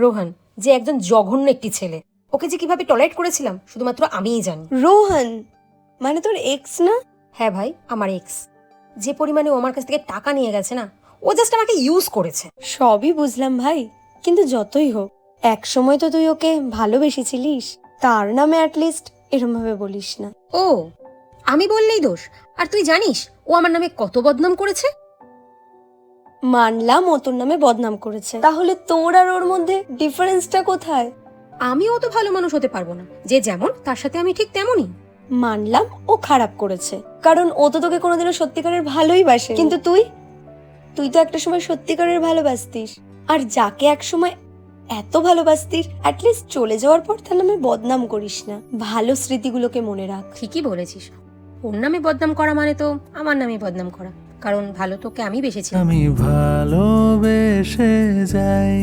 রোহন যে একজন জঘন্য একটি ছেলে, ওকে যে কিভাবে টলারেট করেছিলাম শুধুমাত্র আমিই জানি। রোহন মানে তোর এক্স না? হ্যাঁ ভাই, আমার এক্স। যে পরিমাণে ও আমার কাছ থেকে টাকা নিয়ে গেছে না, ও জাস্ট আমাকে ইউজ করেছে। সবই বুঝলাম ভাই, কিন্তু যতই হোক এক সময় তো তুই ওকে ভালোবেসেছিলিস, তার নামে অ্যাটলিস্ট এরম ভাবে বলিস না। ও, আমি বললেই দোষ? আর তুই জানিস ও আমার নামে কত বদনাম করেছে? মানলাম ও তোর নামে বদনাম করেছে, তাহলে তোর আর ওর মধ্যে ডিফারেন্সটা কোথায়? আমিও তো ভালো মানুষ হতে পারবো না, যে যেমন তার সাথে আমি ঠিক তেমনই। মানলাম ও খারাপ করেছে, কারণ ও তো তোকে কোনোদিনও সত্যিকারের ভালোই বাসে, কিন্তু তুই তুই তো একটা সময় সত্যিকারের ভালোবাসতিস। আর যাকে এক সময় এত ভালোবাসতিস, অ্যাটলিস্ট চলে যাওয়ার পর তার নামে বদনাম করিস না। ভালো স্মৃতিগুলোকে মনে রাখ। ঠিকই বলেছিস, ওর নামে বদনাম করা মানে তো আমার নামে বদনাম করা, কারণ ভালো তোকে আমি বেসেছি। আমি ভালোবেসে যাই।